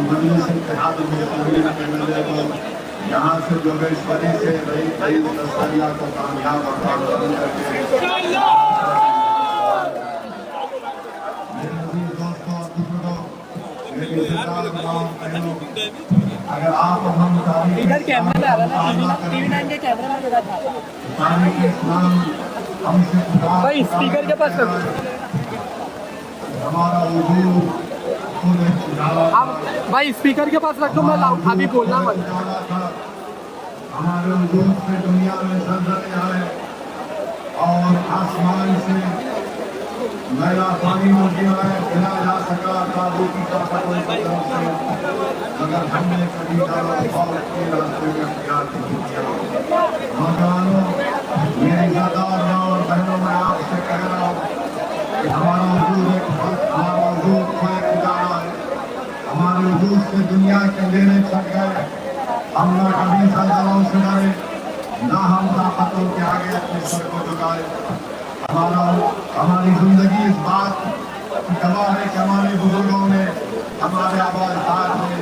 मजलिस इत्तेहाद मुस्लिमीन के मिलने को यहाँ से जोगेश्वरी से रही नसरिया को कामयाब और कामयाब करके अगर आप हम इधर कैमरा में आ रहा है टीवी9 के कैमरा में लगा था भाई स्पीकर के पास रखो हमारा वजूद आप भाई स्पीकर के पास रखो मैं लाउड अभी बोलना मत हमारे वजूद से दुनिया में ज़लज़ले आए और आसमान से मैला पानी में गिरा जा सका काबू की ताकत की तरफ से मगर हमने कभी दावा के रास्ते में अख्तियार नहीं किया। नौजवानों, मेरे इज़्ज़तदार और बहनों, मैं आपसे कह रहा हूँ कि हमारा वजूद एक उजाला है। हमारे वजूद से दुनिया के अंधेरे छट गए। हम ना कभी ज़लज़लों से डरे, ना हम ताकतों के आगे अपने सर को झुकाए। हमारी जिंदगी इस बात की गवाह है कि हमारे बुजुर्गों ने, हमारे आबादार ने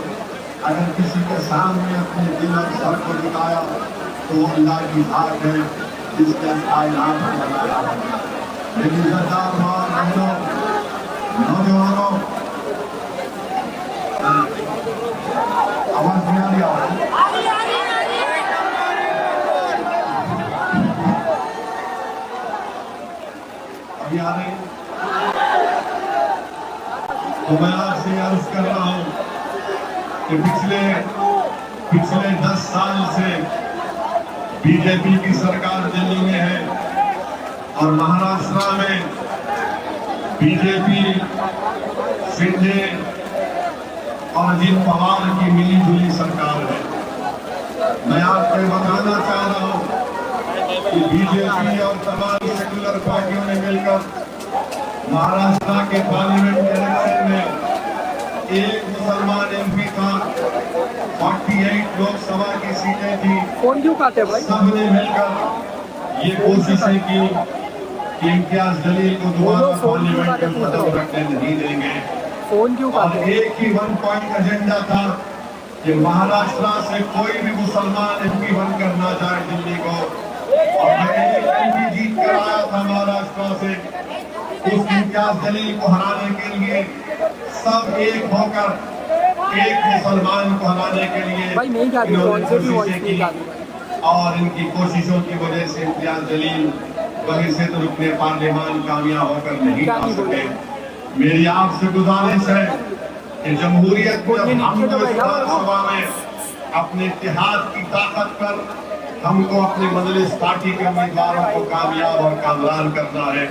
अगर किसी के सामने अपने दिल और सर को झुकाया तो अल्लाह की बात है जिसके कायनात में लगाया है। लेकिन सरदार नौजवानों, आवाज नहीं आ रही अभी आ रही तो मैं आपसे अर्ज कर रहा हूं कि पिछले 10 साल से बीजेपी की सरकार दिल्ली में है और महाराष्ट्र में बीजेपी शिंदे और अजित पवार की मिली जुली सरकार है। मैं आपको बताना चाह रहा हूं कि बीजेपी और तमाम सेकुलर पार्टियों ने मिलकर महाराष्ट्र के पार्लियामेंट इलेक्शन में एक मुसलमान एमपी था, 48 लोकसभा की सीटें थी। फोन क्यों काटे भाई? सबने मिलकर ये कोशिशें की कि इम्तियाज जलील को दोबारा पार्लियामेंट में पदम रखने नहीं देंगे। फोन क्यों काटे? और एक ही 1 पॉइंट एजेंडा था कि महाराष्ट्र से कोई भी मुसलमान एमपी बनकर ना जाए दिल्ली को। और मैंने एक एमपी जीत कर आया था महाराष्ट्र से, उस इम्तियाज जलील को हराने के लिए सब एक होकर एक मुसलमान को हराने के लिए कोशिशें की और इनकी कोशिशों की वजह से इम्तियाज जलील वहीं से तो रुकने पार्लियामान कामयाब होकर नहीं आ सके। मेरी आपसे गुजारिश है कि जमहूरियत को जब हम विधानसभा में अपने इत्तेहाद की ताकत पर हमको अपने मजलिस पार्टी के उम्मीदवारों को कामयाब और कामयाब करना है।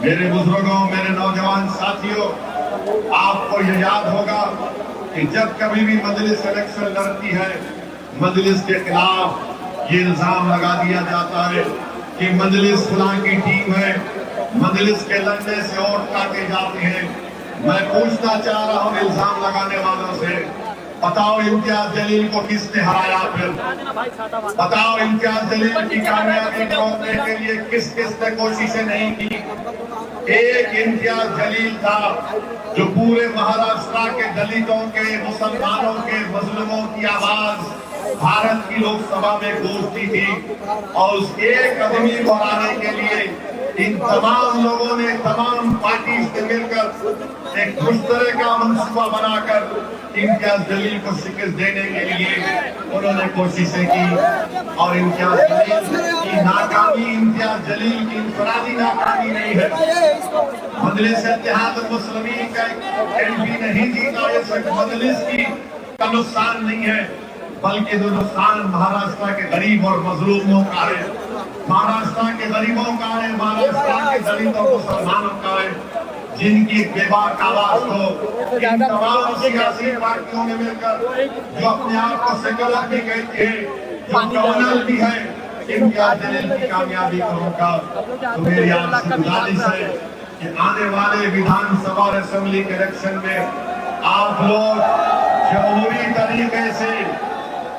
मेरे बुजुर्गों, मेरे नौजवान साथियों, आपको ये याद होगा कि जब कभी भी मजलिस इलेक्शन लड़ती है, मजलिस के खिलाफ ये इल्जाम लगा दिया जाता है कि मजलिस फलां की टीम है, मजलिस के लड़ने से वोट काटे जाते हैं। मैं पूछना चाह रहा हूँ इल्जाम लगाने वालों से, बताओ इम्तियाज जलील को किसने हराया? फिर बताओ इम्तियाज जलील की कामयाबी रोकने के लिए किस किसने कोशिशें नहीं की? एक इम्तियाज जलील था जो पूरे महाराष्ट्र के दलितों के, मुसलमानों के, मुस्लिमों की आवाज भारत की लोकसभा में गूंजती थी और उस एक आदमी को हराने के लिए इन तमाम लोगों ने, तमाम पार्टी से मिलकर एक मुश्तरक का मंसूबा बनाकर इम्तियाज जलील को शिकस्त देने के लिए उन्होंने कोशिशें की। और इम्तियाज जलील की नाकामी इम्तियाज जलील की इंफरादी नाकामी नहीं है। मजलिस इत्तेहाद मुस्लिमीन का एमपी नहीं जीता, ये सिर्फ मजलिस की का नुकसान नहीं है, बल्कि जो नुकसान महाराष्ट्र के गरीब और मजलूमों का है, महाराष्ट्र के गरीबों का है, महाराष्ट्र के दलितों मुसलमानों का है, जिनकी बेबाक आवाज को इन तमाम सियासी पार्टियों ने मिलकर जो अपने आप को सेकुलर भी कहते हैं, जो कम्युनल भी है, इम्तियाज जलील की कामयाबी को रोका। तो मेरी आपसे गुजारिश है कि आने वाले विधानसभा और असेंबली के इलेक्शन में आप लोग जमहूरी तरीके से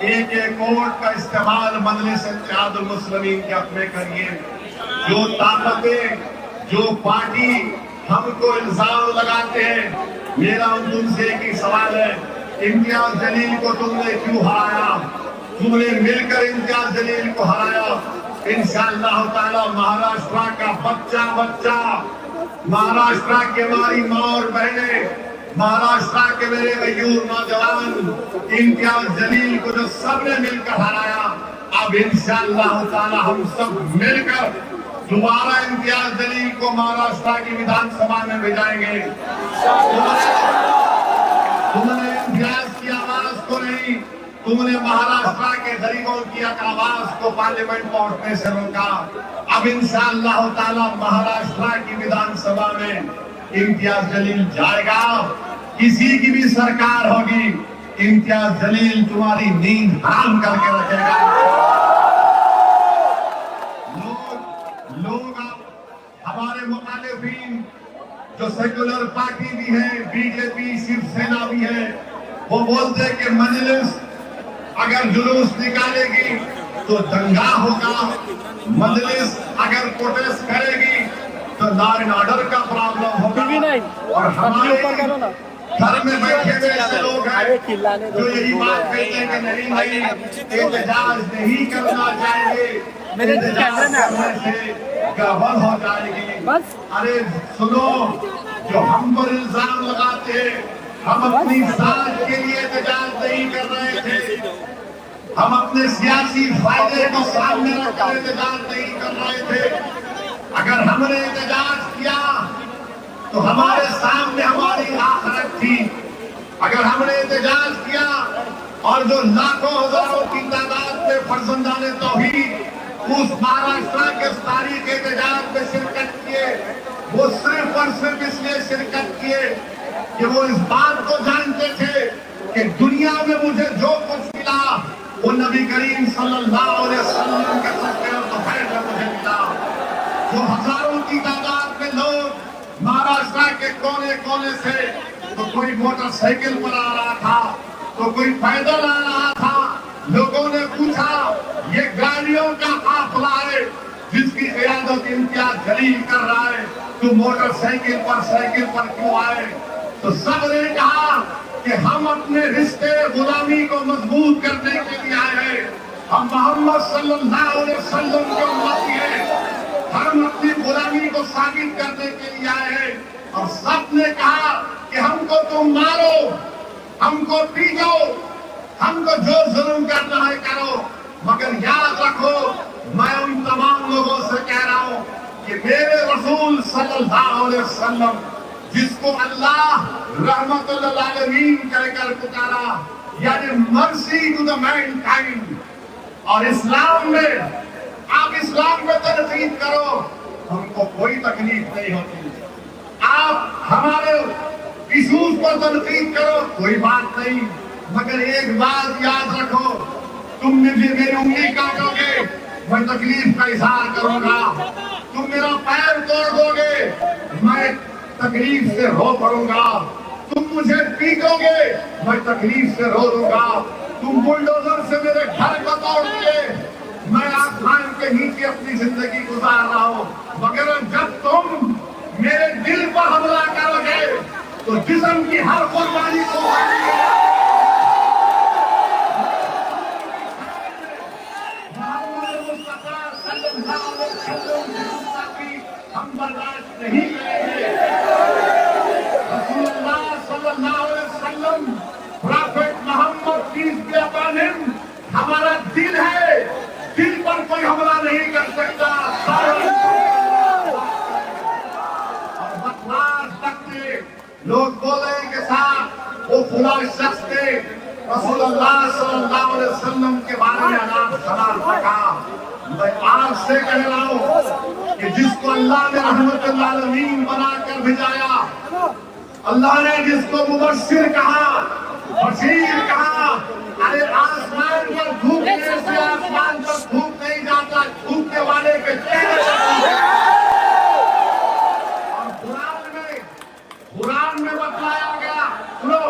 एक वोट का इस्तेमाल मजलिस इत्तेहाद मुस्लिमीन के हक में करिए। जो ताकतें, जो पार्टी हमको इल्जाम लगाते हैं, मेरा उनसे एक ही सवाल है इम्तियाज जलील को तुमने क्यों हराया? तुमने मिलकर इम्तियाज जलील को हराया। इंशाअल्लाह ताला महाराष्ट्र का बच्चा बच्चा, महाराष्ट्र की हमारी माँ और बहने, महाराष्ट्र के मेरे मयूर नौजवान इम्तियाज जलील को जो सबने मिलकर हराया, अब इंशाअल्लाह ताला हम सब मिलकर दोबारा इम्तियाज जलील को महाराष्ट्र की विधानसभा में भेजाएंगे। तुमने इम्तियाज की आवाज को नहीं, तुमने महाराष्ट्र के गरीबों की आवाज को पार्लियामेंट पहुंचने से रोका। अब इंशाअल्लाह ताला महाराष्ट्र की विधानसभा में इम्तियाज जलील जाएगा। किसी की भी सरकार होगी, इम्तियाज जलील तुम्हारी नींद हराम करके रखेगा। लोग हमारे मुखालिफिन जो सेक्युलर पार्टी भी है, बीजेपी शिवसेना भी है, वो बोलते हैं कि मजलिस अगर जुलूस निकालेगी तो दंगा होगा, मजलिस अगर प्रोटेस्ट करेगी तो लॉ एंड ऑर्डर का प्रॉब्लम होगा। और हमारे घर में बैठे हुए ऐसे लोग हैं जो यही बात कहते हैं कि नहीं एहतजाज नहीं करना चाहिए, एहतजाज करने से गड़बड़ हो जाएगी। अरे सुनो, जो हम पर इल्जाम लगाते हैं, हम अपनी साथ के लिए एहतजाज नहीं कर रहे थे, हम अपने सियासी फायदे को सामने रखकर एहतजाज नहीं कर रहे थे। अगर हमने एहतजाज किया तो हमारे सामने हमारी आखिरत थी। अगर हमने एहतजाज किया और जो लाखों हजारों की तादाद में फर्जंदाने तौहीद उस महाराष्ट्र के तारीख एहतजाज में शिरकत किए, वो सिर्फ और सिर्फ इसलिए शिरकत किए कि वो इस बात को जानते थे कि दुनिया में मुझे जो कुछ मिला वो नबी करीम सल्लल्लाहु अलैहि वसल्लम के सदक़े और तोहफे में मुझे मिला। जो हजारों की तादाद में लोग महाराष्ट्र के कोने कोने से, तो कोई मोटरसाइकिल पर आ रहा था, तो कोई पैदल आ रहा था। लोगों ने पूछा ये गाड़ियों का काफिला है जिसकी क़यादत इम्तियाज जलील कर रहा है, तू मोटरसाइकिल पर साइकिल पर क्यों आए? तो सबने कहा कि हम अपने रिश्ते गुलामी को मजबूत करने के लिए आए हैं, हम मोहम्मद सल्लल्लाहु अलैहि वसल्लम के उम्मती हैं, हम अपनी गुलामी को साबित करने के लिए आए हैं। और सबने कहा कि हमको तुम मारो, हमको पीटो, हमको जो जुल्म करना है करो, मगर याद रखो मैं उन तमाम लोगों से कह रहा हूं कि मेरे रसूल सल्लल्लाहु अलैहि वसल्लम जिसको अल्लाह रहमतुल आलमीन कहकर पुकारा, यानी मर्सी टू द मैनकाइंड, और इस्लाम में आप इस्लाम में तनकीद करो, हमको कोई तकलीफ नहीं होती। आप हमारे इशूज पर तनकीद करो, कोई बात नहीं, मगर एक बात याद रखो, तुम मुझे मेरी उंगली काटोगे, मैं तकलीफ का इजहार करूंगा। तुम मेरा पैर तोड़ दोगे, मैं तकलीफ से रो पड़ूंगा। तुम मुझे पीटोगे, मैं तकलीफ से रो दूंगा। तुम बुलडोजर से मेरे घर को तोड़ोगे, मैं आसमान के नीचे अपनी जिंदगी गुजार रहा हूँ। मगर जब तुम मेरे दिल पर हमला करोगे तो जिस्म की हर कुर्बानी को हम बर्दाश्त नहीं करेंगे। रसूलुल्लाह सल्लल्लाहु अलैहि वसल्लम, prophet Muhammad peace be upon him, हमारा दिल है, दिल पर कोई हमला नहीं कर सकता। और बदमाश तक लोग बोले के साथ वो फुला शख्स थे रसूलुल्लाह सल्लल्लाहु अलैहि वसल्लम के बारे में अनाप शनाप रखा। मैं आज से कह रहा हूँ कि जिसको अल्लाह ने रहमतुल आलमीन बनाकर भिजाया, अल्लाह ने जिसको मुबश्शिर कहा, बशीर कहा, अरे आसमान पर धूपने से आसमान पर धूप नहीं जाता, धूपने वाले के चेहरे। और कुरान में बतलाया गया, सुनो,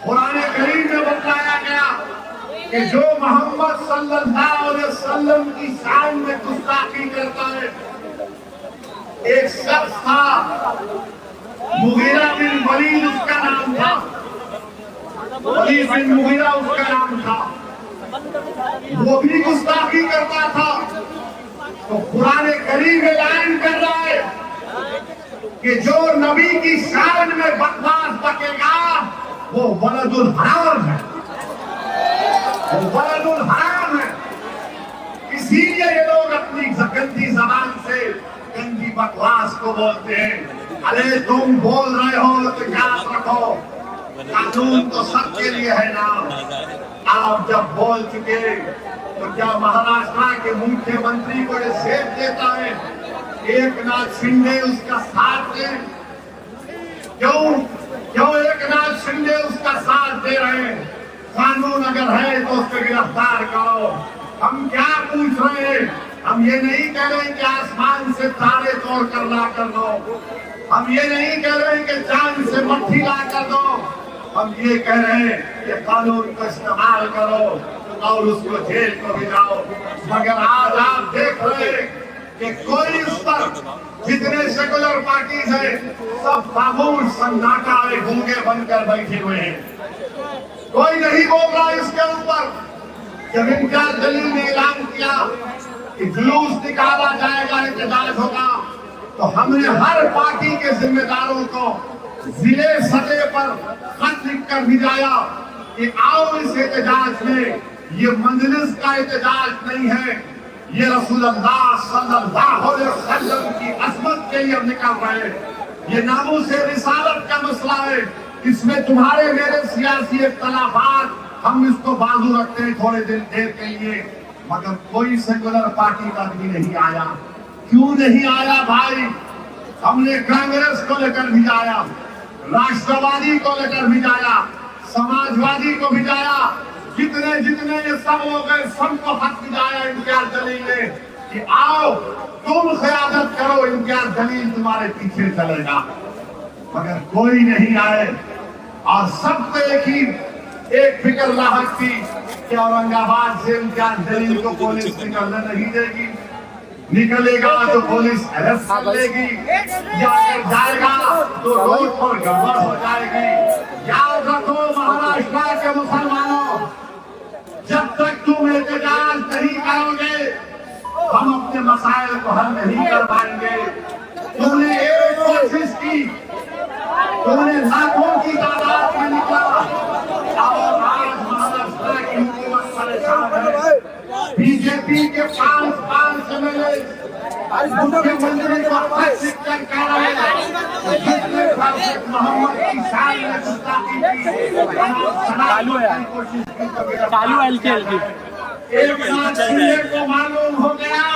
कुरान करीम में बतलाया गया कि जो मोहम्मद सल्लल्लाहु अलैहि वसल्लम की शान में गुस्ताखी करता है, एक शख्स था, मुगीरा बिन वलीद उसका नाम था। वलीद बिन मुगीरा उसका नाम था, वो भी गुस्ताखी करता था। तो कुरान करीम में ऐलान कर रहा है कि जो नबी की शान में बकवास बकेगा वो वलदुल हराम है, वो वलदुल हराम है। इसीलिए ये लोग अपनी गंदी जबान से गंदी बकवास को बोलते हैं। अरे तुम बोल रहे हो तो याद रखो, कानून तो सबके लिए है ना। आप जब बोल चुके तो क्या महाराष्ट्र के मुख्यमंत्री को ये सेठ देता है एकनाथ शिंदे उसका साथ दे? क्यों एकनाथ शिंदे उसका साथ दे रहे हैं? कानून अगर है तो उसको गिरफ्तार करो। हम क्या पूछ रहे हैं? हम ये नहीं कह रहे कि आसमान से तारे तोड़ कर ला कर दो, हम ये नहीं कह रहे कि चांद से मट्टी ला कर दो, हम ये कह रहे हैं कि कानून को इस्तेमाल करो और उसको जेल को भी जाओ। मगर आज आप देख रहे हैं कि कोई उस पर, जितने सेकुलर पार्टीज है सब खामोश सन्नाटा है, गूंगे बनकर बैठे हुए हैं। कोई नहीं बोल रहा इसके ऊपर। जब इम्तियाज जलील ने ऐलान किया कि जुलूस निकाला जाएगा, एहतजाज होगा, तो हमने हर पार्टी के जिम्मेदारों को जिले सतह पर खत लिखकर भिजाया कि आओ इस एहतजाज में। ये मंजलिस का एहतजाज नहीं है, ये रसूलुल्लाह सल्लल्लाहु अलैहि वसल्लम की अज़मत के लिए हम निकल रहे हैं। ये नामूस रिसालत का मसला है, इसमें तुम्हारे मेरे सियासी इख्तलाफात हम इसको बाजू रखते हैं थोड़े देर के लिए। मगर कोई सेकुलर पार्टी का भी नहीं आया। क्यों नहीं आया भाई? हमने कांग्रेस को लेकर भिजाया, राष्ट्रवादी को लेकर भिजाया, समाजवादी को भिजाया, जितने जितने ये सब लोग हैं सबको हक भिजाया इम्तियाज जलील ने कि आओ तुम क़यादत करो, इम्तियाज जलील तुम्हारे पीछे चलेगा। मगर कोई नहीं आए और सबको एक फिक्र लाहक थी कि औरंगाबाद से इम्तियाज जलील को पुलिस निकलने नहीं देगी, निकलेगा तो पुलिस अरेस्ट कर लेगी, या जाएगा तो रोड पर गड़बड़ हो जाएगी। याद रखो महाराष्ट्र के मुसलमानों, जब तक तुम एहतजाज नहीं करोगे हम अपने मसाइल को हल नहीं कर पाएंगे। तुमने एक कोशिश की, तुमने लाखों की तादाद में निकला और आज महाराष्ट्र की हुकूमत परेशान है। बीजेपी के 5 एमएलए मुख्यमंत्री को शिक्षक कह रहे हैं जिसने मोहम्मद की शान में गुस्ताखी की, चालू एलके एकनाथ शिंदे को मालूम हो गया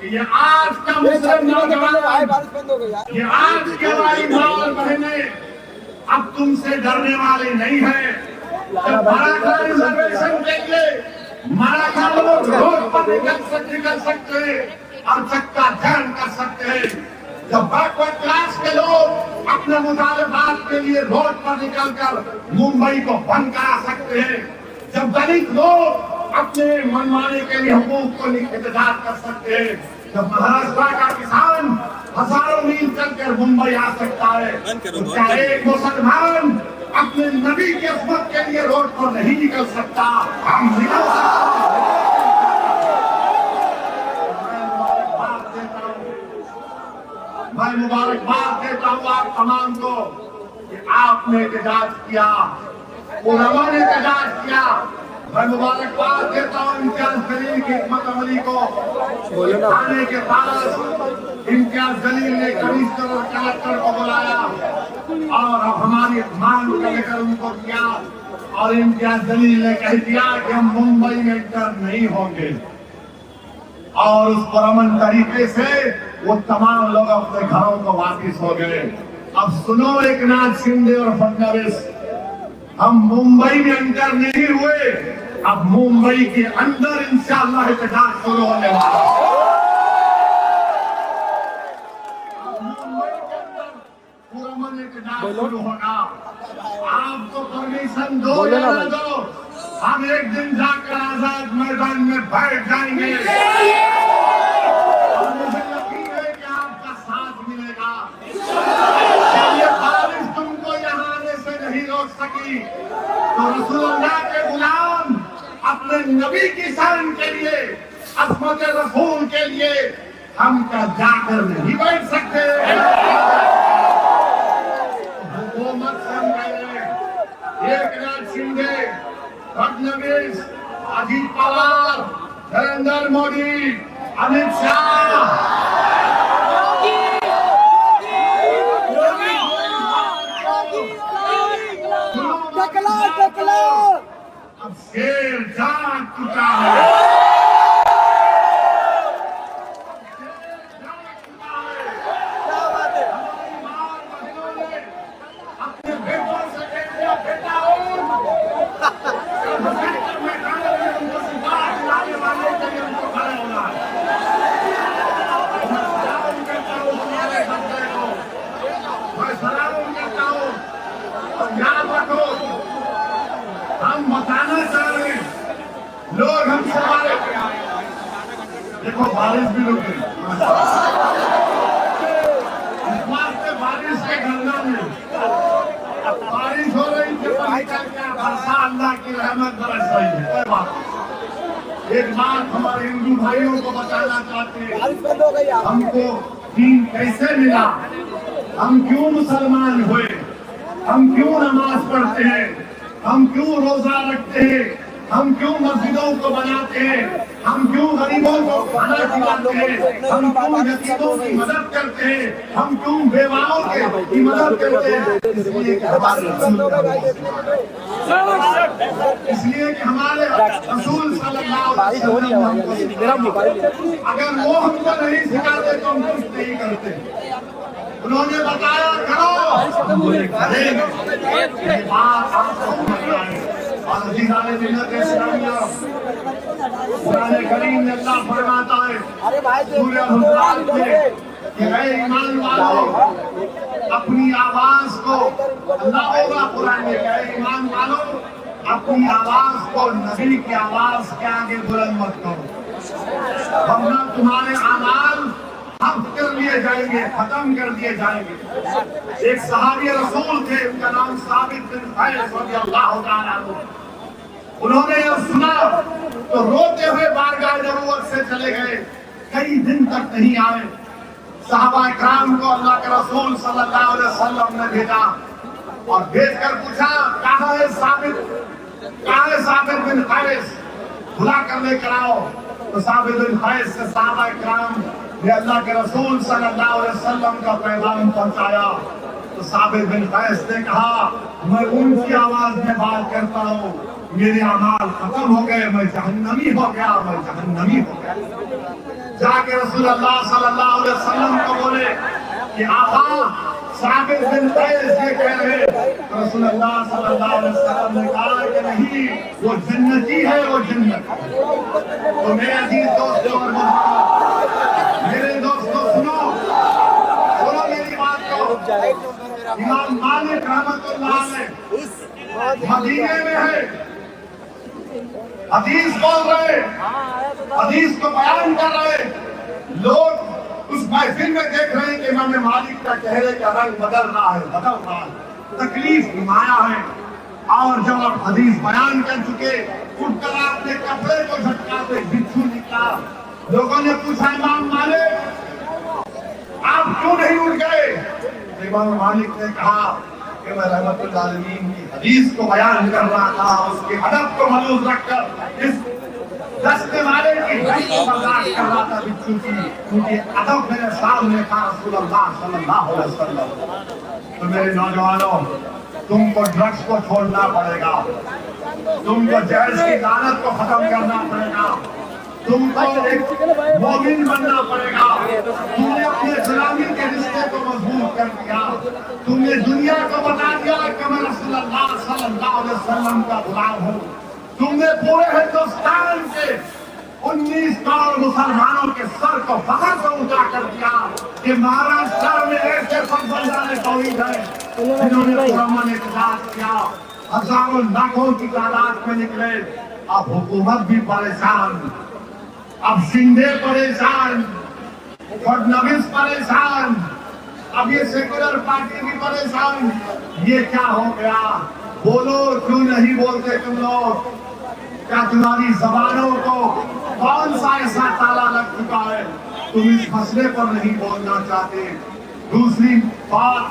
कि ये आज का मुस्लिम नौजवान, ये आज के हमारी माँ और बहने अब तुमसे डरने वाले नहीं है। जब मराठा रिजर्वेशन देंगे, मराठा लोग रोड पर निकल सकते हैं और चक्का जाम कर सकते हैं। जब बैकवर्ड क्लास के लोग अपने मुतालबात के लिए रोड पर निकलकर मुंबई को बंद करा सकते हैं, जब दलित लोग अपने मनमाने के लिए हुकूक को एहतजाज कर सकते हैं, जब महाराष्ट्र का किसान हजारों मील चलकर मुंबई आ सकता है, तो क्या एक मुसलमान अपने नबी की अज़मत के लिए रोड पर नहीं निकल सकता? हम निकल सकते हैं। मैं मुबारकबाद देता हूँ आप तमाम को कि आपने एहतजाज किया, उलमा ने एहतजाज किया। मैं मुबारकबाद देता हूँ इम्तियाज जलील की हिम्मत अमली को। थाने के पास इम्तियाज जलील ने कमिश्नर और कलेक्टर को बुलाया और हमारी मांग को लेकर उनको किया और इम्तियाज जलील ने कह दिया कि हम मुंबई में इंटर नहीं होंगे। और उस परअमन तरीके से वो तमाम लोग अपने घरों को वापिस हो गए। अब सुनो एकनाथ शिंदे और फडणवीस, हम मुंबई में अंदर नहीं हुए, अब मुंबई के अंदर इंशाअल्लाह एहतजाज शुरू होने वाला है। मुंबई के अंदर पुरअमन एहतजाज शुरू होगा। आपको परमिशन दो या न दो, हम एक दिन जाकर आजाद मैदान में बैठ जाएंगे और मुझे यकीन है कि आपका साथ मिलेगा। ये बारिश तुमको यहाँ आने से नहीं नहीं रोक सकी, तो रसूलुल्लाह के गुलाम अपने नबी की शान के लिए, अज़मत रसूल के लिए हम क्या जाकर नहीं बैठ सकते? हुकूमत से हम कह रहे हैं, एकनाथ शिंदे, फडणवीस, अजित पवार, नरेंद्र मोदी, अमित शाह, अब शेर जाग चुका है। अपने बेटों से कह दिया, बेटा उनको सिखा दिलाने वाले के लिए उनको खड़े होना है। मैं सलाम करता हूँ तुम्हारे बच्चे को, मैं सलाम करता हूँ। और याद रखो, हम बताना चाह रहे हैं, लोग हमसे हमारे, देखो बारिश भी रुक गई, इस वास्ते बारिश के घटना में बारिश हो रही थी, वर्षा अल्लाह की रहमत बरस रही है। कोई बात नहीं। एक बात हमारे हिंदू भाइयों को बताना चाहते हैं, हमको दीन कैसे मिला, हम क्यों मुसलमान हुए, हम क्यों नमाज पढ़ते हैं, हम क्यों रोजा रखते हैं, हम क्यों मस्जिदों को बनाते हैं, हम क्यों गरीबों को खाना खिलाते हैं, हम क्यों यतीमों की मदद करते हैं, हम क्यों बेवाओं की मदद करते हैं? इसलिए कि हमारे रसूल सल्लल्लाहु अलैहि वसल्लम, अगर वो हमको नहीं सिखाते तो हम कुछ नहीं करते। उन्होंने बताया करो, कुरान करीम में अल्लाह फरमाता है, सूरह हुज़ुरात में, कि ऐ ईमान वालों, अपनी आवाज को, अल्लाह होगा कुरान में, ऐ ईमान वालों, अपनी आवाज को नबी की आवाज के आगे बुलंद मत करो, वरना तुम्हारे अमाल हफ्त कर लिए जाएंगे, खत्म कर दिए जाएंगे। एक सहाबी रसूल थे, उनका नाम साबित बिन क़ैस रज़ियल्लाहु ताला अन्हु। उन्होंने जब सुना तो रोते हुए बारगाह नबूवत से चले गए, कई दिन तक नहीं आए। सहाबा इकराम को अल्लाह के रसूल सल्लल्लाहु अलैहि वसल्लम ने भेजा और भेजकर पूछा, कहाँ है साबित बिन क़ैस, बुला कर लेकर आओ। तो साबित बिन क़ैस से सहाबा इकराम ने अल्लाह के रसूल सल्लल्लाहु अलैहि वसल्लम का पैगाम पहुंचाया। तो साबित बिन क़ैस ने कहा, मैं उनकी आवाज में बात करता हूँ, मेरे अमाल खत्म हो गए, मैं जहन्नमी हो गया, मैं जहन्नमी हो गया। जाके रसूलुल्लाह सल्लल्लाहु अलैहि वसल्लम को बोले कि आका, साबित बिन क़ैस ये कह रहे। तो रसूलुल्लाह सल्लल्लाहु अलैहि वसल्लम ने कहा कि नहीं, वो जन्नती है, वो जन्नत। तो मेरे अजीज दोस्तों और मेरे दोस्तों, सुनो मेरी बात को। इमाम मालिक रहमतुल्लाह अलैह मदीने में है, हदीस बोल रहे, हदीस को बयान कर रहे, लोग उस महफिल में देख रहे हैं कि इमाम मालिक का चेहरे का रंग बदल रहा है, तकलीफ नुमाया है। और जब आप हदीस बयान कर चुके, उठकर आपने कपड़े को झटकाते बिच्छू निकला। लोगों ने पूछा, इमाम मालिक आप क्यों नहीं उठ गए? इमाम मालिक ने कहा कि मैं रहमतुल आलमीन की हदीस को बयान कर रहा था, उसके अदब को मलूज रखकर इस दस्ते वाले की हदीस को बर्दाश्त कर रहा था बिच्छू की, क्योंकि अदब मेरे सामने था रसूलुल्लाह सल्लल्लाहु अलैहि वसल्लम। तो मेरे नौजवानों, तुमको ड्रग्स को छोड़ना पड़ेगा, तुमको जहर की लानत को खत्म करना पड़ेगा, तुमको एक मोमिन बनना पड़ेगा। तुमने अपने इस्लामी के रिश्ते को मजबूत कर दिया, तुमने दुनिया को बता दिया कि मैं रसूलुल्लाह सल्लल्लाहु अलैहि वसल्लम का गुलाम हूँ। तुमने पूरे हिंदुस्तान के 19 करोड़ मुसलमानों के सर को फखर से ऊंचा कर दिया कि महाराष्ट्र में ऐसे फर्जंदाने तौहीद है जिन्होंने पुरअमन एहतजाज किया, हजारों लाखों की तादाद में निकले। अब हुकूमत भी परेशान, अब शिंदे परेशान, फडणवीस परेशान, अब ये सेकुलर पार्टी भी परेशान, ये क्या हो गया? बोलो, क्यों नहीं बोलते तुम लोग? क्या तुम्हारी जबानों को कौन सा ऐसा ताला लग चुका है, तुम इस मसले पर नहीं बोलना चाहते? दूसरी बात,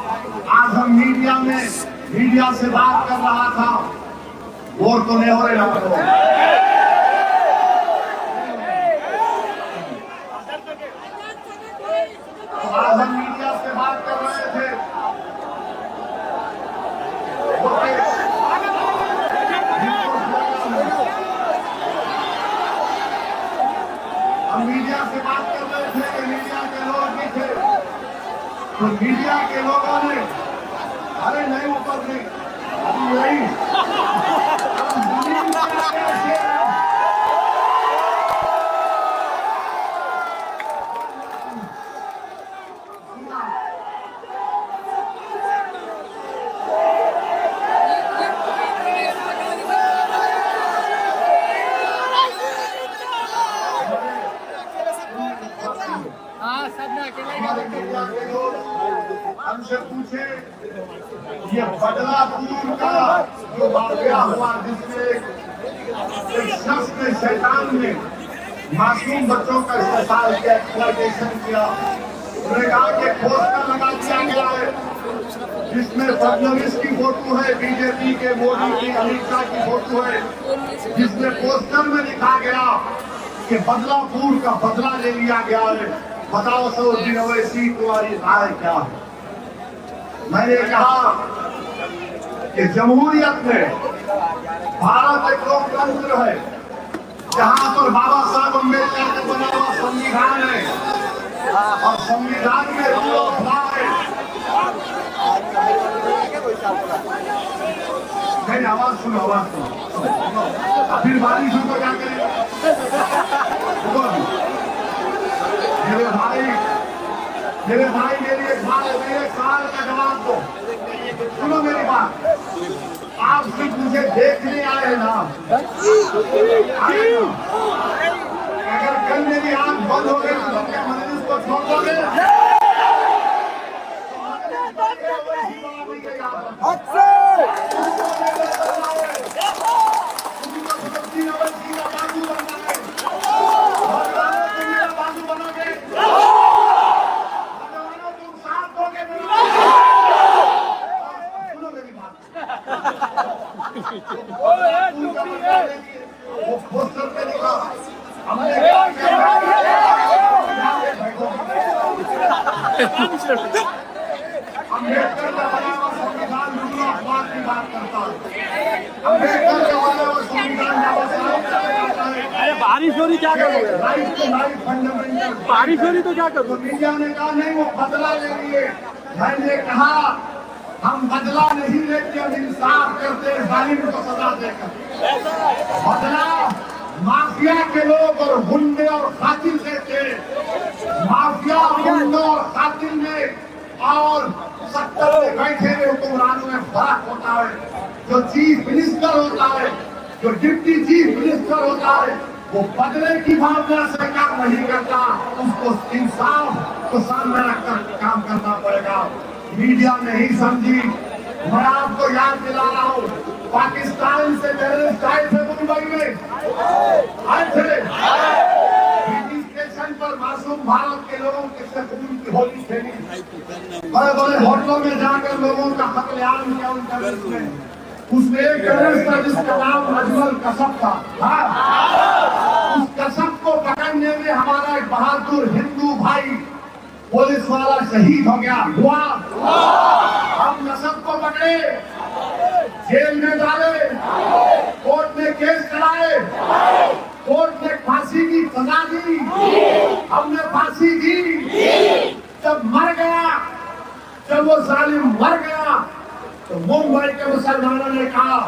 आज हम मीडिया से बात कर रहा था, वोट तो नहीं हो रहे ना, आज हम मीडिया से बात कर रहे थे, हम मीडिया से बात कर रहे थे कि मीडिया के लोग भी थे, तो मीडिया के लोगों ने अरे नहीं ऊपर नहीं, अभी नहीं हाँ सब ना अकेला हमारे मीडिया के लोग हमसे पूछे ये बदलापुर का जो वाकया हुआ, जिसमें एक शख्स ने, शैतान ने मासूम बच्चों का इस्तेमाल किया, एक्सप्लॉयटेशन किया, उन्होंने कहा कि पोस्टर लगा दिया गया है जिसमें फडणवीस की फोटो है, बीजेपी के, मोदी की, अमित शाह की फोटो है, जिसमें पोस्टर में लिखा गया कि बदलापुर का बदला ले लिया गया है। बताओ सऊदी अवैसी, तुम्हारी राय क्या है? मैंने कहा कि जमहूरियत में भारत एक लोकतंत्र है जहां पर बाबा साहब अम्बेडकर का बना हुआ संविधान है और संविधान में रूल ऑफ लॉ है। नहीं, आवाज सुनो, आवाज सुनो, फिर बारिश को क्या करें? मेरे भाई मेरी एक सवाल का जवाब दो, सुनो मेरी बात। आप सिर्फ मुझे देखने आए हैं ना, अगर कल मेरी आंख बंद हो गई तो क्या मजलिस को छोड़ दोगे? वो पोस्टर पे लिखा हमने अम्बेडकर का बना हुआ संविधान रूल की बात करता है। अम्बेडकर का बना हुआ संविधान अरे बारिश हो रही, क्या करोगे? फंडामेंटल बारिश हो रही तो क्या करोगे? तो मीडिया ने कहा नहीं, वो बदला ले लिए। मैंने कहा हम बदला नहीं लेते, हम इंसाफ करते, जालिम को सजा देकर। बदला माफिया के लोग और गुंडे और कातिल देते, माफिया, गुंडे और कातिल में और सत्तर में बैठे हुए हुक्मरानों में फर्क होता है। जो चीफ मिनिस्टर होता है, जो डिप्टी चीफ मिनिस्टर होता है, वो बदले की भावना से काम नहीं करता, उसको इंसाफ को सामने रखकर काम करना पड़ेगा। मीडिया नहीं समझी। मैं आपको याद दिला रहा हूँ, पाकिस्तान से टेररिस्ट आए थे मुंबई में, आए थे ब्रिटिश स्टेशन पर, मासूम भारत के लोगों के साथ खून की होली खेली, बड़े बड़े होटलों में जाकर लोगों का कत्लेआम किया उन टेररिस्ट ने। उसमें एक टेररिस्ट था जिसका नाम अजमल कसब था। उस कसब को पकड़ने में हमारा एक बहादुर हिंदू भाई पुलिस वाला शहीद हो गया। हुआ हम कसब को पकड़े, जेल में डाले, कोर्ट में केस कराए, कोर्ट ने फांसी की सजा दी, हमने फांसी दी। जब मर गया, जब वो जालिम मर गया, तो मुंबई के मुसलमानों ने कहा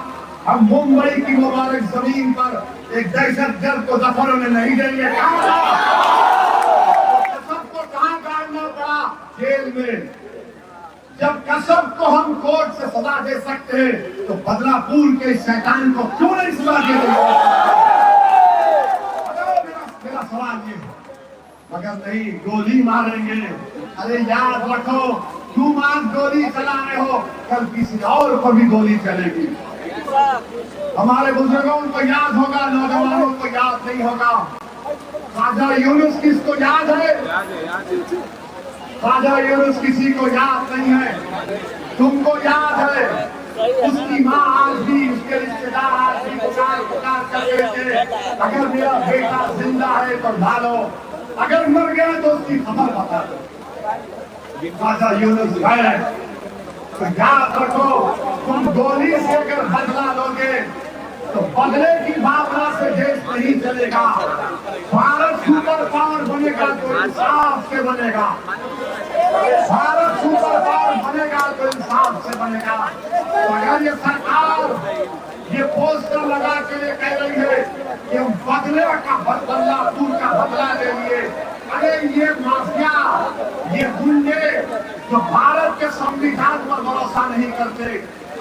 हम मुंबई की मुबारक जमीन पर एक दहशतगर्द को दफन में नहीं देंगे। सबको कहाँ गाड़ना पड़ा? जेल में। जब कसब को हम कोर्ट से सजा दे सकते हैं, तो बदलापुर के शैतान को क्यों नहीं सजा दे देंगे? मेरा सवाल ये है, मगर नहीं, गोली मारेंगे। अरे याद रखो, तुम आज गोली चला रहे हो, कल किसी और को भी गोली चलेगी। हमारे बुजुर्गों को याद होगा, नौजवानों को याद नहीं होगा। ख्वाजा यूनुस किसको याद है? ख्वाजा यूनुस किसी को याद नहीं है, तुमको याद है। उसकी माँ आज भी, उसके रिश्तेदार आज भी पुकार पुकार कर रहे थे, अगर मेरा बेटा जिंदा है तो ढालो, अगर मर गया तो उसकी खबर बता दो। ख्वाजा यूनुस है तो याद रखो, तुम गोली से अगर बदला लोगे तो बदले की भावना से देश नहीं चलेगा। भारत सुपर पावर बनेगा तो इंसाफ से बनेगा। भारत सुपर पावर बनेगा तो इंसाफ से बनेगा। तो अगर ये सरकार ये पोस्टर लगा के लिए कह रही है कि हम बदले का बदलापुर का बदला ले लिए, अरे ये माफिया, ये गुंडे जो भारत के संविधान पर भरोसा नहीं करते।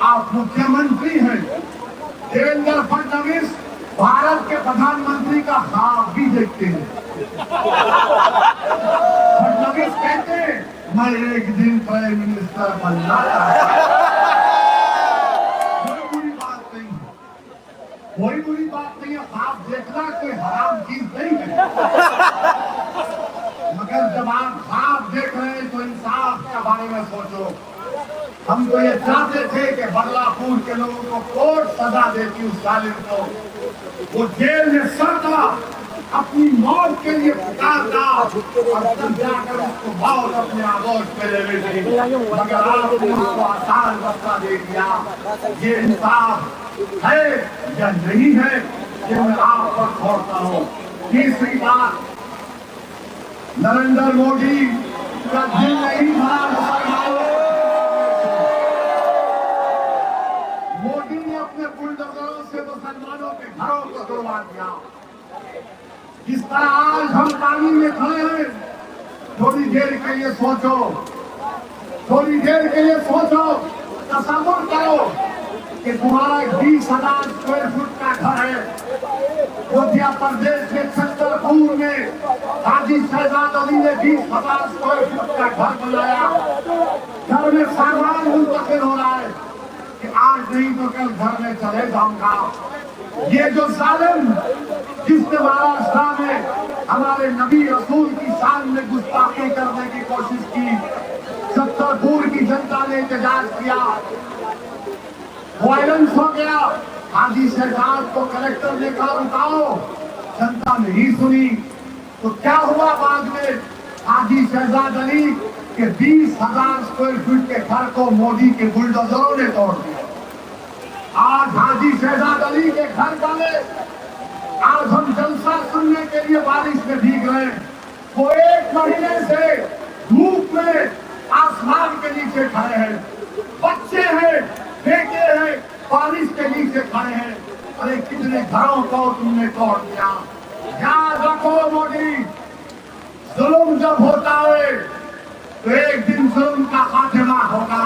आप मुख्यमंत्री हैं, देवेंद्र फडणवीस भारत के प्रधानमंत्री का ख्वाब भी देखते हैं। फडणवीस कहते हैं मैं एक दिन प्राइम मिनिस्टर बनना चाहता हूं। कोई बुरी बात नहीं है, कोई बुरी बात नहीं है। ख्वाब देखना कोई हराम चीज नहीं है, मगर जब आप ख्वाब देख रहे हैं तो इंसाफ के बारे में सोचो। हम तो ये चाहते थे कि बदलापुर के लोगों को कोर्ट सजा देती उस जालिम को, वो जेल में सड़ता, अपनी मौत के लिए पुकारता और फिर जाकर उसको मौत अपने आगोश में ले लेती, मगर आपने उसको आसान बदला दे दिया। ये इंसाफ है या नहीं है, ये मैं आप पर छोड़ता हूँ। तीसरी बात, नरेंद्र मोदी का दिल नहीं भरा मुसलमानों। मोदी ने अपने बुलडोजरों से मुसलमानों के घरों को तोड़वा दिया। जिस तरह आज हम पानी में खड़े हैं, थोड़ी देर के लिए सोचो, थोड़ी देर के लिए सोचो, तसव्वुर करो कि तुम्हारा 20,000 स्क्वायर फुट का घर है। मध्य प्रदेश के छतरपुर में हाजी शहजाद अली ने 20,000 स्क्वायर फुट का घर बनाया। घर में सामान मुंतकिल हो रहा है कि आज नहीं तो कल घर में चले जाऊंगा। ये जो जालिम जिसने महाराष्ट्र में हमारे नबी रसूल की शान में गुस्ताखी करने की कोशिश की, छतरपुर की जनता ने एहतजाज किया, वायलेंस हो गया। हाजी शहजाद को कलेक्टर ने कहा रुकाओ, जनता नहीं सुनी तो क्या हुआ बाद में? हाजी शहजाद अली के 20,000 स्क्वायर फीट के घर को मोदी के बुलडोजरों ने तोड़ दिया। आज हाजी शहजाद अली के घर वाले, आज हम जलसा सुनने के लिए बारिश में भीग रहे हैं, वो 1 महीने से धूप में आसमान के नीचे खड़े हैं, बच्चे हैं, बेटे हैं, बारिश के नीचे खड़े हैं। अरे कितने घरों को तुमने तोड़ दिया। याद रखो मोदी, जुल्म जब होता है तो एक दिन जुल्म का खात्मा होगा।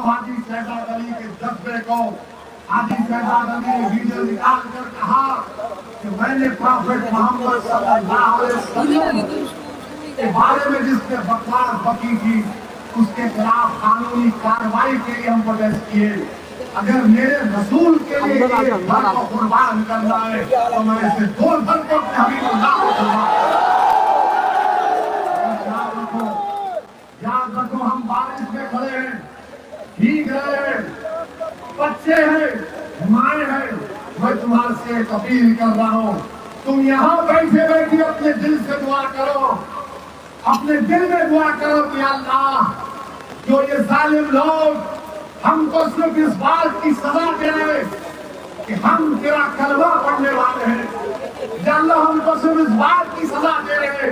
हाजी शहजाद अली के जज्बे को, हाजी शहजाद अली ने वीडियो निकाल कर कहा कि मैंने प्रॉफेट मोहम्मद सल्लल्लाहु अलैहि वसल्लम के बारे में जिसने बकवास बकी थी उसके खिलाफ कानूनी कार्रवाई के लिए हम प्रोटेस्ट किए। अगर मेरे रसूल के लिए एक घर को कुर्बान करना है तो मैं इसे 2 घर को हबीबुल्लाह को कुर्बान। याद रखो हम बारिश में खड़े हैं, भीग रहे हैं, बच्चे हैं, माए हैं। मैं तुम्हारे से एक अपील कर रहा हूँ, तुम यहाँ बैठे बैठे अपने दिल से दुआ करो, अपने दिल में दुआ करो कि अल्लाह जो ये जालिम लोग हमको सिर्फ इस बात की सजा दे रहे कि हम तेरा कलमा पढ़ने वाले हैं, या अल्लाह हमको सिर्फ इस बात की सजा दे रहे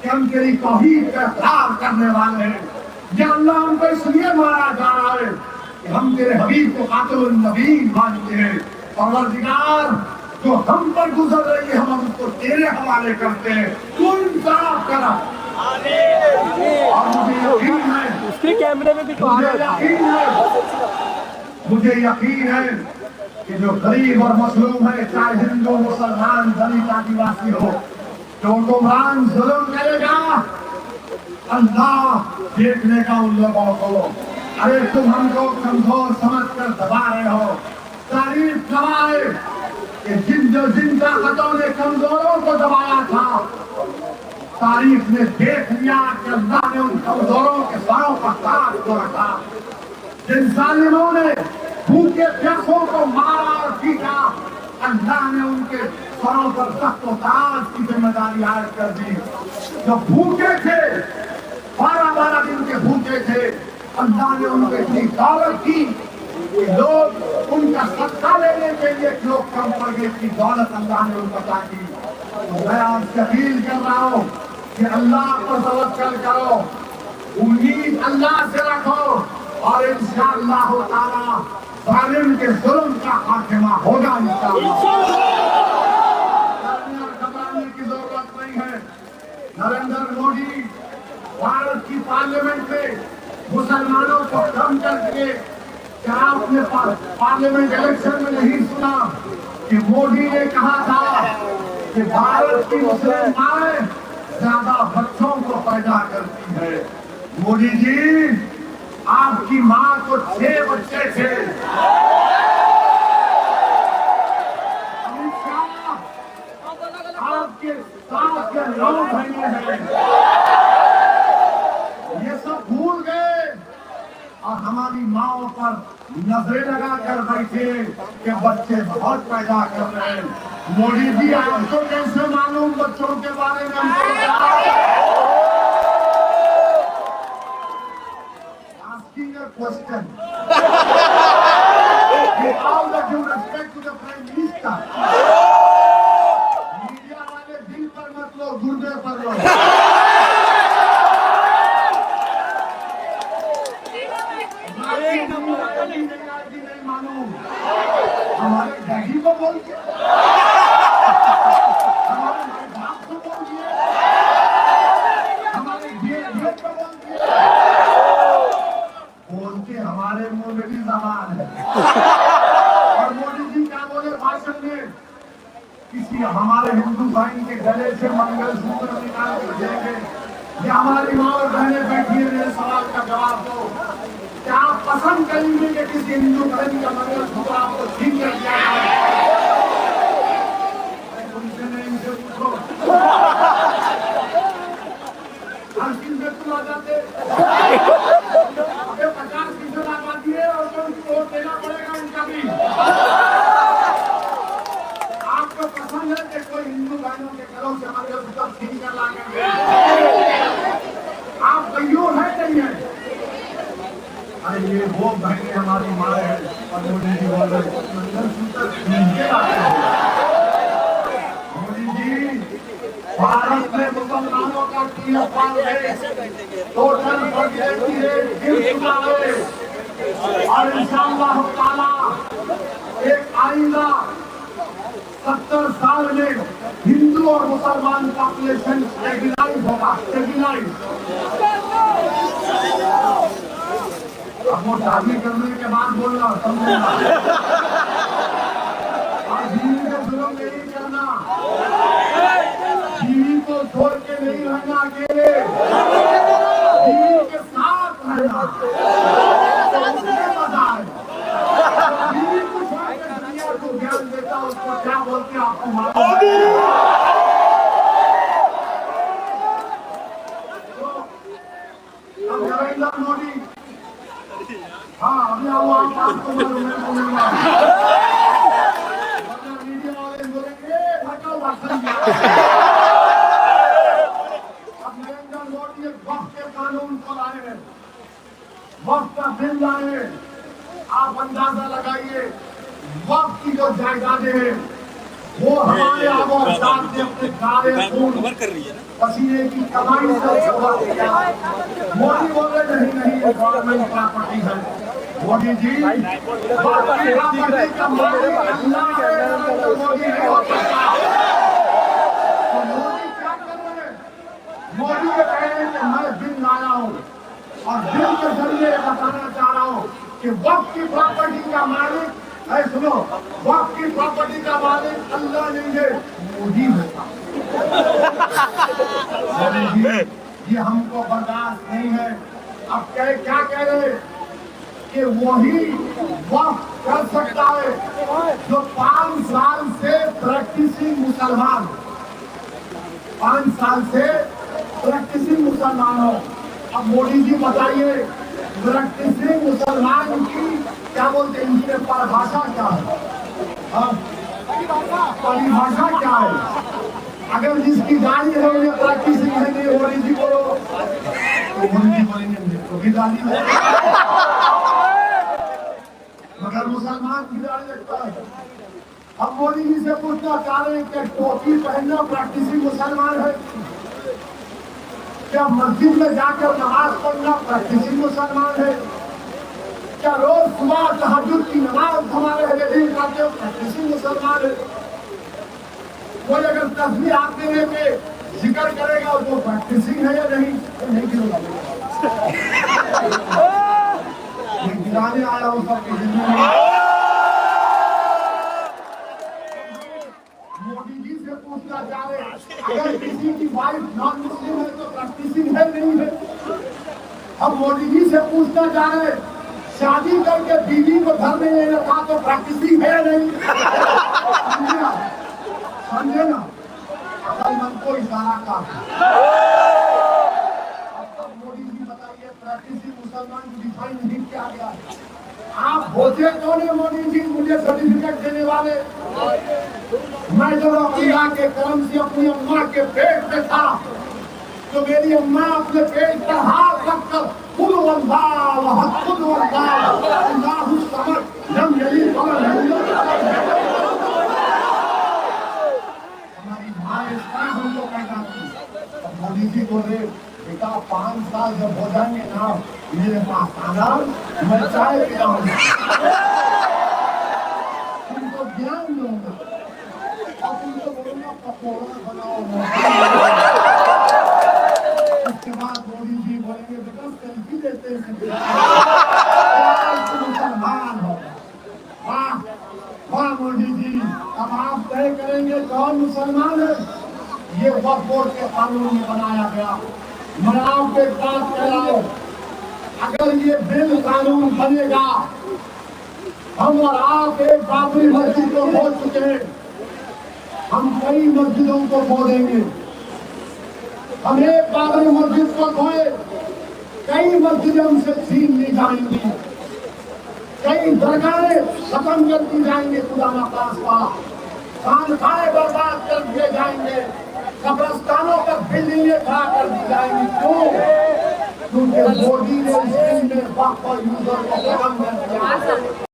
कि हम तेरी तौहीद का इकरार करने वाले हैं, या अल्लाह हमको इसलिए मारा जा रहा है कि हम तेरे हबीब को कातिल नबीन मानते हैं। परवरदिगार जो हम पर गुजर रही है हम उसको तेरे हवाले करते हैं, तू इंसाफ करा। और मुझे यकीन है, उसके कैमरे में भी तो आ रहा है, मुझे यकीन है कि जो गरीब और मजलूम है, चाहे हिंदू मुसलमान दलित आदिवासी हो, जो गुमरान जुल्म करेगा, अल्लाह देखने का उन लोगों को। अरे तुम हमको कमजोर समझकर दबा रहे हो। तारीफ गवाए कि जिन ताकतों ने कमजोरों को दबाया था, तारीफ ने देख लिया कि अल्लाह ने उन कमजोरों के सरों पर ताज को रखा। जिन जालिमों ने भूखे प्यासों को मारा और पीटा, अल्लाह ने उनके सरों पर तख्त व ताज की जिम्मेदारी आयद कर दी। जो भूखे थे, 12-12 दिन के भूखे थे, अल्लाह ने उनको इतनी दौलत की कि लोग उनका सत्ता लेने के लिए लोग कम पड़ गए। की दौलत अल्लाह ने उनको अता की। मैं आपसे अपील कर रहा हूँ कि अल्लाह पर तवक्कल करो, उम्मीद अल्लाह से रखो और इंशाअल्लाह ताला जालिम के जुल्म का खात्मा होगा इंशाअल्लाह। घबराने की जरूरत नहीं है। नरेंद्र मोदी भारत की पार्लियामेंट में मुसलमानों को कम करके, क्या आपने पार्लियामेंट इलेक्शन में नहीं सुना कि मोदी ने कहा था कि भारत की मुस्लिम माएं ज्यादा बच्चों को पैदा करती है। मोदी जी, आपकी माँ को 6 बच्चे थे। अमित शाह, आपके 7 या 9 बहनें हैं। ये सब भूल गए और हमारी माओ पर नजरें लगा कर बैठे कि बच्चे बहुत पैदा कर रहे हैं। मोदी जी, आपको कैसे मालूम बच्चों के बारे में? Asking a question. With all the due respect to the Prime Minister, media वाले दिल पर मत लो, गुर्दे पर लो। नहीं मालूम, हमारे डैडी को बोलिए, हमारे बाप को बोलिए, हमारे को बोलिए। बोलते हमारे मुंह में भी जबान है। और मोदी जी क्या बोले भाषण में? किसी हमारे हिंदू भाई के गले से मंगलसूत्र निकाल कर देंगे। ये हमारी माँ और बहनें बैठी है, मेरे सवाल का जवाब दो। क्या आप पसंद करेंगे कि किसी हिंदू बहन का मंगलसूत्र आपको छीन कर दिया जाए? उनसे नहीं, इनसे पूछो। हर चीज में तुम आ जाते, 50% आबादी है और तो उनको वोट देना पड़ेगा उनका भी। आपको पसंद है कि कोई हिंदू बहनों के घरों से मंगलसूत्र छीन कर ला कर? आप कईयों है नहीं है? अरे ये वो बहनें हमारी माँ है और मोदी जी बोल रहे मंगलसूत्र छीन के लाते हैं। मोदी जी, भारत में मुसलमानों का टोटल फर्टिलिटी रेट गिर चुका है और इंशाअल्लाह ताला एक आइंदा 70 साल में हिंदू और मुसलमान पॉपुलेशन स्टेबलाइज होगा। स्टेबलाइज। अब वो शादी करने के बाद बोलना, समझना। और बीवी को जुल्म नहीं करना, बीवी को छोड़ के नहीं रहना अकेले, बीवी के साथ रहना। बीवी को छोड़ के दुनिया को ज्ञान देता, उसको क्या बोलते आपको मालूम है? अब नरेंद्र मोदी, हाँ अभी आपको मीडिया वाले बोलेंगे भटका। अब नरेंद्र मोदी एक वक्त के कानून को लाए हैं, वक्त का बिल लाए। आप अंदाजा लगाइए, वक्त की जो जायदादें हैं वो हमारे आगो साथ से अपने काले खून पसीने की कमाई से मोदी बोले नहीं, गवर्नमेंट प्रॉपर्टी है। मोदी जी, प्रॉपर्टी का मालिक अल्लाह है, मोदी नहीं हो सकता। तो मोदी क्या कर रहे हैं? मोदी ये कह रहे हैं कि मैं बिल लाया हूँ और बिल के जरिए बताना चाह रहा हूँ कि वक्त की प्रॉपर्टी का मालिक है सुनो, वक्त की प्रॉपर्टी का मालिक अल्लाह नहीं है, मोदी होगा। मोदी जी, ये हमको बर्दाश्त नहीं है। अब क्या कह रहे कि वही वक्त कर सकता है जो 5 साल से प्रैक्टिसिंग मुसलमान, 5 साल से प्रैक्टिसिंग मुसलमान हो। अब मोदी जी बताइए, प्रैक्टिसिंग मुसलमान की क्या बोलते हैं, इनकी परिभाषा क्या है? परिभाषा क्या है? अगर जिसकी गाड़ी है उन्हें प्रैक्टिसिंग है, नहीं मोदी जी बोलो तो मोदी जी बोलेंगे तो भी गाड़ी है, मगर मुसलमान की गाड़ी लगता है। अब मोदी जी से पूछना चाह रहे हैं कि टोपी पहनना प्रैक्टिसिंग मुसलमान है? क्या मस्जिद में जाकर नमाज पढ़ना प्रैक्टिसिंग मुसलमान है? क्या रोज सुबह तहज्जुद की नमाज हमारे हजरीन करते हो प्रैक्टिसिंग मुसलमान है? कोई अगर तस्वीर हाथ में लेके जिक्र करेगा तो प्रैक्टिसिंग है या नहीं? तो नहीं गिरेगा। गिराने आया हूँ सबकी जिंदगी। मोदी जी से पूछना चाह रहे, अगर किसी की वाइफ नॉन मुस्लिम है तो प्रैक्टिसिंग है नहीं है? अब मोदी जी से पूछना चाह रहे, शादी करके बीवी को घर में नहीं रखा तो प्रैक्टिसिंग है या नहीं? समझे ना, अकल मन को इशारा का। अब मोदी जी बताइए, प्रैक्टिसिंग मुसलमान को डिफाइन नहीं किया गया। आप होते कौन है मोदी जी मुझे सर्टिफिकेट देने वाले? मैं जब अल्लाह के करम से अपनी अम्मा के पेट में था तो मेरी अम्मा अपने पेट पर हाथ रखकर खुद हमारी माँ इसका हमको कहना थी। मोदी जी बोले, बेटा 5 साल जब हो जाएंगे ना मेरे पास आना, मैं चाय पिलाऊंगा, तुमको ज्ञान दूंगा और तुमको बोलूंगा पकौड़ा बनाओ। उसके बाद मोदी जी बोलेंगे, बेटा सेल्फी लेते हैं, मुसलमान हो। वाह वाह मोदी जी, अब आप तय करेंगे कौन मुसलमान है। ये वक्फ बोर्ड के कानून में बनाया गया। मैं आपको एक बात कह रहा हूँ, अगर ये बिल कानून बनेगा, हम और आप एक बाबरी मस्जिद को खो चुके हैं, हम कई मस्जिदों को खो देंगे। हम एक बाबरी मस्जिद को खोए, कई मस्जिदें हमसे छीन ली जाएंगी, कई दरगाहें खत्म कर दी जाएंगे, खुदा ना खास्ता खानखाने बर्बाद कर दिए जाएंगे, कब्रस्तानों पर बिल्डिंगें खड़ा कर दी जाएंगी। क्यों? क्योंकि मोदी ने इस दिन में वक्फ और यूजर को खत्म कर दिया।